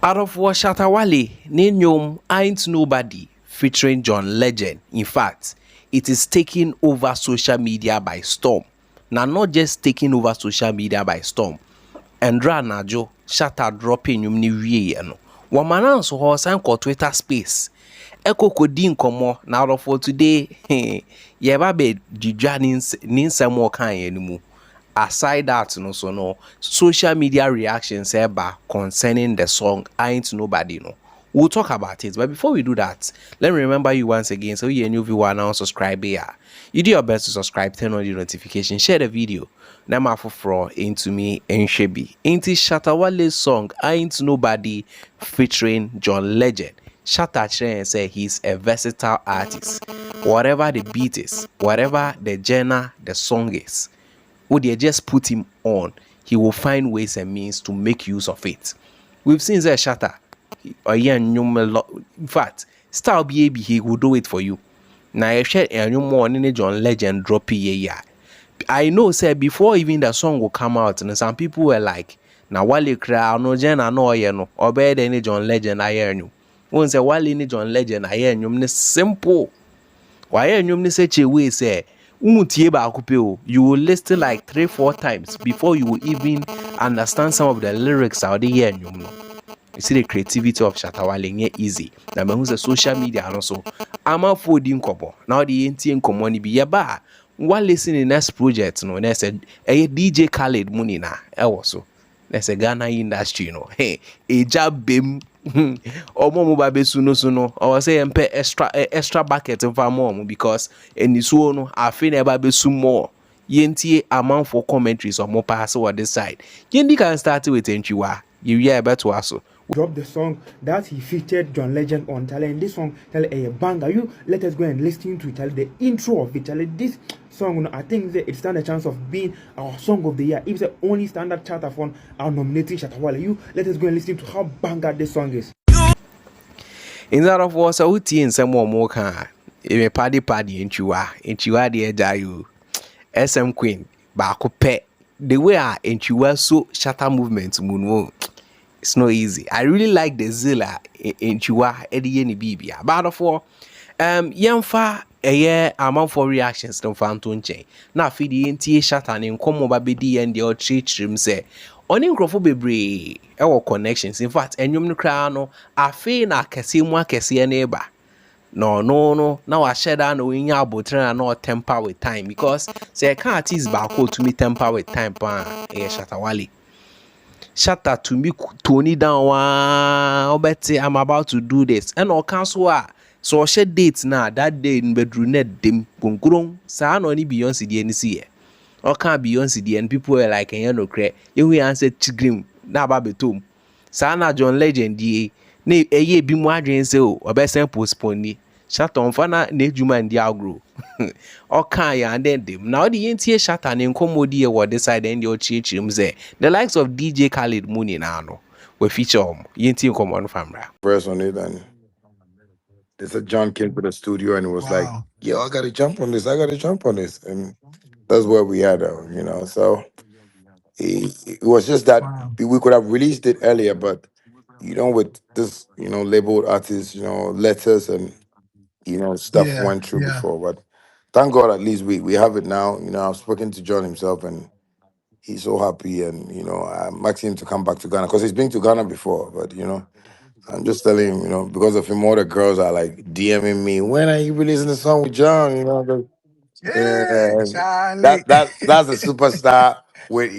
Out of what Shatta Wale, Ninyom, Ain't Nobody, featuring John Legend. In fact, it is taking over social media by storm. Now, not just taking over social media by storm. Endra Najo, Shatta dropping yum ni wie no. Wamana nso ho san ko Twitter space. Eko kodi nkomo na out of for today. Ye ba be didwa ni nsem wo kan ye no mu. Aside that, no, so no social media reactions eba concerning the song Ain't Nobody. No, we'll talk about it. But before we do that, let me remember you once again. So you're a new viewer now, subscribe here. You do your best to subscribe, turn on the notification, share the video. Now for into me and Shebi. Into Shatta Wale's song Ain't Nobody featuring John Legend. Shatta and say he's a versatile artist. Whatever the beat is, whatever the genre the song is, would you just put him on, he will find ways and means to make use of it. We've seen that Shatta, in fact, style BAB, he will do it for you. Now, I share a new morning John Legend drop here. I know, say, before even the song will come out, and some people were like, now, Wale cry, no, Jen, I know, you know, or better than John Legend, I hear you. Once a Wale ni John Legend, I hear you, simple. Why you such a way say you will listen like 3-4 times before you will even understand some of the lyrics out there. You see the creativity of Shatta Wale easy. Now me who's a social media and also I'm a for the kobo. Now the NTN common be ya ba. While listening next project no, there's a DJ Khaled money na. Also there's a Ghana industry, you know. Hey, a job bim. Omo mo ba be suno or say empe extra bucket of more because in this one I feel never be some more. Yentie amount for commentaries or more pass over this side. Yendi can start with Enchiwa. You hear about also. Drop the song that he featured John Legend on. Tell this song, tell a banger. You let us go and listen to it. Tell the intro of it. Tell this song. I think that it stands a chance of being our song of the year. If it's the only standard charter phone, our nominating Shatta Wale. You let us go and listen to how banger this song is. In that of was a uti in some more can. If a party Enchiwa the edge you SM Queen baako pet the way Enchiwa so Shatta movement moon. It's not easy. I really like the Zilla in Chiwa Eddie Bibia. But for Yamfa a year amount for reactions to Phantom chain. Now feed the NTA Shatta and come over BD and the old church room say. On in Crawford our connections. In fact, and you crano I feel na Casimwa Cassia neighbor. No. Now I share down in your button and not temper with time because say I can't tease back to me temper with time. Shatta Wale. Shatta to me Tony down Betty, I'm about to do this. And all cancel so share dates now that day in bedroom net dim kunkurong sa no ni Beyonce the NC. Or can't Beyonce the and people were like no cre. You answer chigrim na ba betom. Sa na John Legend the ne eye bi mu adwen se o obesen postpone. Shatta on fana na ejuma ndi agro. Okay, and then them. Now the NTA Shatta and Komodi what decide and your church say the likes of DJ Khaled Mooney now we feature NTA common family. Press on it, and they said John came to the studio and it was like, yo, I gotta jump on this, and that's where we had so it was just that we could have released it earlier, but with this labeled artists, letters and stuff went through before, but thank God at least we have it now. I've spoken to John himself and he's so happy, and I'm asking him to come back to Ghana because he's been to Ghana before, but I'm just telling him, because of him, all the girls are like DMing me, when are you releasing the song with John? That's a superstar with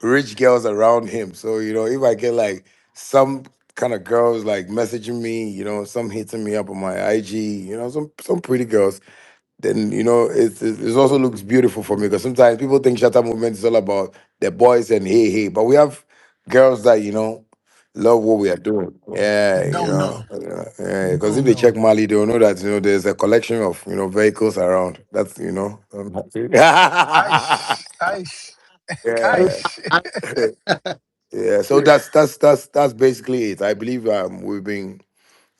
rich girls around him. So if I get like some kind of girls like messaging me, some hitting me up on my IG, some pretty girls, then it also looks beautiful for me because sometimes people think Shatta movement is all about the boys and hey, but we have girls that love what we are doing. Yeah, because if they check Mali, they'll know that there's a collection of vehicles around. That's yeah. Yeah, so that's basically it. I believe we've been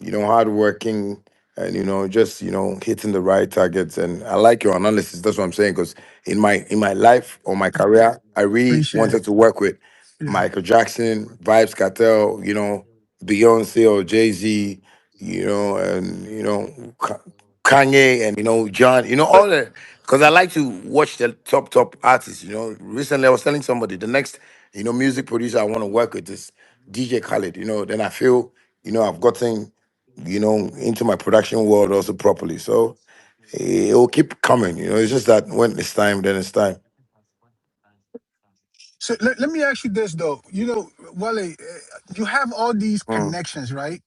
hardworking and just hitting the right targets. And I like your analysis. That's what I'm saying. Because in my life or my career, I really wanted to work with Michael Jackson, Vibes Cartel, Beyonce or Jay-Z, and Kanye and John, all the, because I like to watch the top artists. Recently I was telling somebody the next music producer I want to work with is DJ Khaled. Then I feel I've gotten into my production world also properly. So it will keep coming. It's just that when it's time, then it's time. So let me ask you this though. Wale, you have all these Mm, connections, right?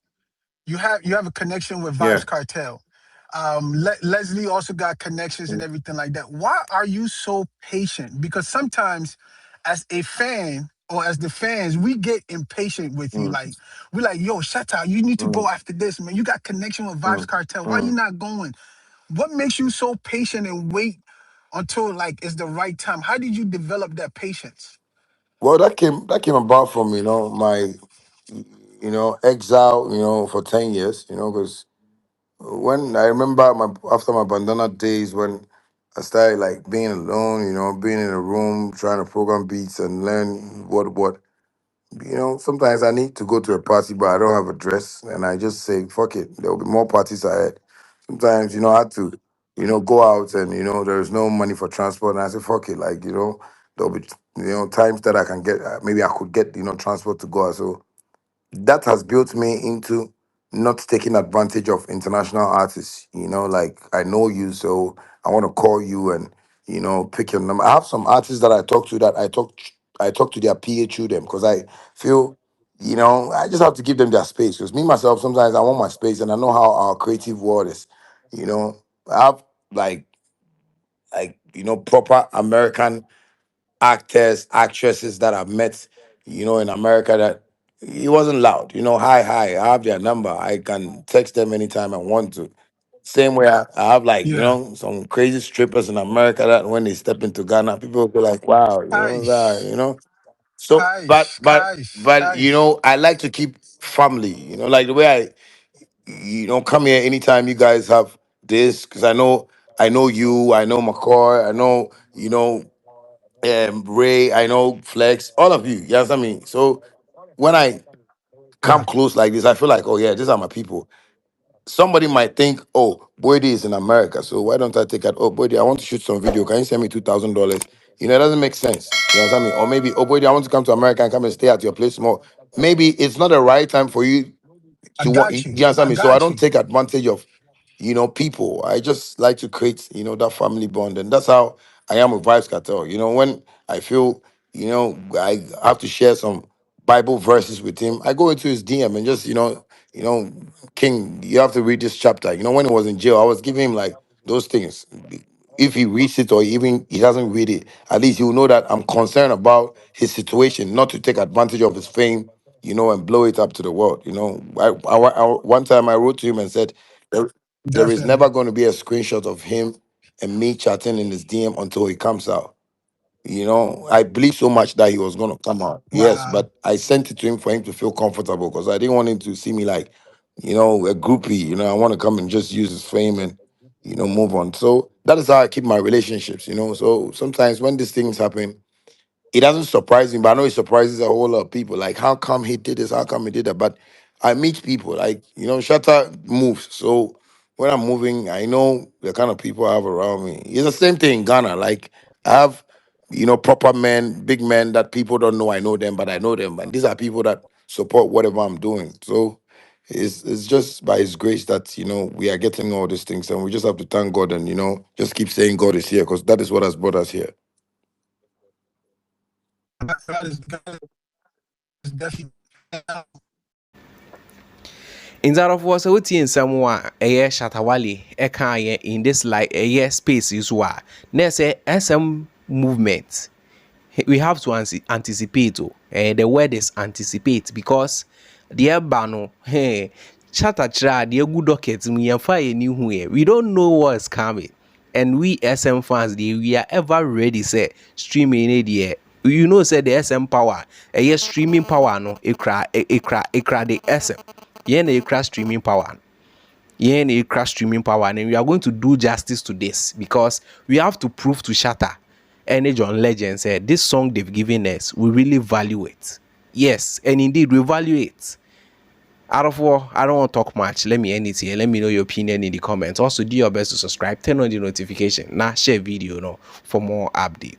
You have a connection with yeah. Vibes Cartel. Leslie also got connections and everything like that. Why are you so patient? Because sometimes, as a fan or as the fans, we get impatient with you. Mm, Like we're like, "Yo, Shatta, you need to mm, go after this, man. You got connection with Vibes mm, Cartel. Why you mm. not going? What makes you so patient and wait until like it's the right time? How did you develop that patience?" Well, that came about from my exile for 10 years because when I remember after my bandana days when I started like being alone, being in a room trying to program beats and learn what. Sometimes I need to go to a party, but I don't have a dress, and I just say, fuck it. There will be more parties ahead. Sometimes, I had to, go out and, there's no money for transport, and I say, fuck it. Like, there'll be, times that I can get, maybe I could get, transport to go out. So that has built me into not taking advantage of international artists. Like I know you, so I want to call you and pick your number. I have some artists that I talk to that I talk to their PA through them because I feel I just have to give them their space because me myself sometimes I want my space and I know how our creative world is. I have proper American actors, actresses that I've met, in America that it wasn't loud. Hi, I have their number. I can text them anytime I want to. Same way I have like, Yeah. some crazy strippers in America that when they step into Ghana, people will be like, wow, that, Aish, So but aish, but aish, but aish. I like to keep family, like the way I come here anytime you guys have this, because I know you, I know McCoy, I know, Ray, I know Flex, all of you. You understand me? So when I come Yeah, close like this, I feel like, oh yeah, these are my people. Somebody might think, oh, Boydie is in America, so why don't I take it? Oh, Boydie, I want to shoot some video. Can you send me $2,000? It doesn't make sense. You understand me? Or maybe, oh, Boydie, I want to come to America and come and stay at your place more. Maybe it's not the right time for you I to what got you you. understand I me. So I got don't you. take advantage of people. I just like to create, that family bond. And that's how I am with Vibes Cartel. When I feel, I have to share some Bible verses with him, I go into his DM and just, King, you have to read this chapter. When he was in jail, I was giving him like those things. If he reads it or even he doesn't read it, at least he will know that I'm concerned about his situation, not to take advantage of his fame, and blow it up to the world. One time I wrote to him and said, there is Definitely. never going to be a screenshot of him and me chatting in his DM until he comes out. I believe so much that he was going to come out. Yes, Wow. but I sent it to him for him to feel comfortable because I didn't want him to see me like, a groupie. I want to come and just use his fame and, move on. So that is how I keep my relationships. So sometimes when these things happen, it doesn't surprise me, but I know it surprises a whole lot of people. Like, how come he did this? How come he did that? But I meet people, like, Shatta moves. So when I'm moving, I know the kind of people I have around me. It's the same thing in Ghana. Like, I have, proper men, big men that people don't know I know them, but I know them. And these are people that support whatever I'm doing. So it's just by his grace that, we are getting all these things. And we just have to thank God and, just keep saying God is here because that is what has brought us here. God is definitely. nzarɔfoɔ sɛ wotie nsɛm a ɛyɛ shatawale ɛkaeɛ in this like ɛyɛ space yi so a na ɛsɛ SM movement we have to anticipate. The word is anticipate because the no hey Shatta kyerɛ the good docket mu yɛmfa yɛni hu yɛ we don't know what's coming, and we SM fans we are ever ready say streaming say the SM power streaming power no ekra the SM na ekra streaming power yeah, crash streaming power, and we are going to do justice to this because we have to prove to Shatta and John Legend said this song they've given us, we really value it. Yes, and indeed we value it. Out of war, I don't want to talk much. Let me end it here. Let me know your opinion in the comments. Also, do your best to subscribe, turn on the notification, now share video, for more updates.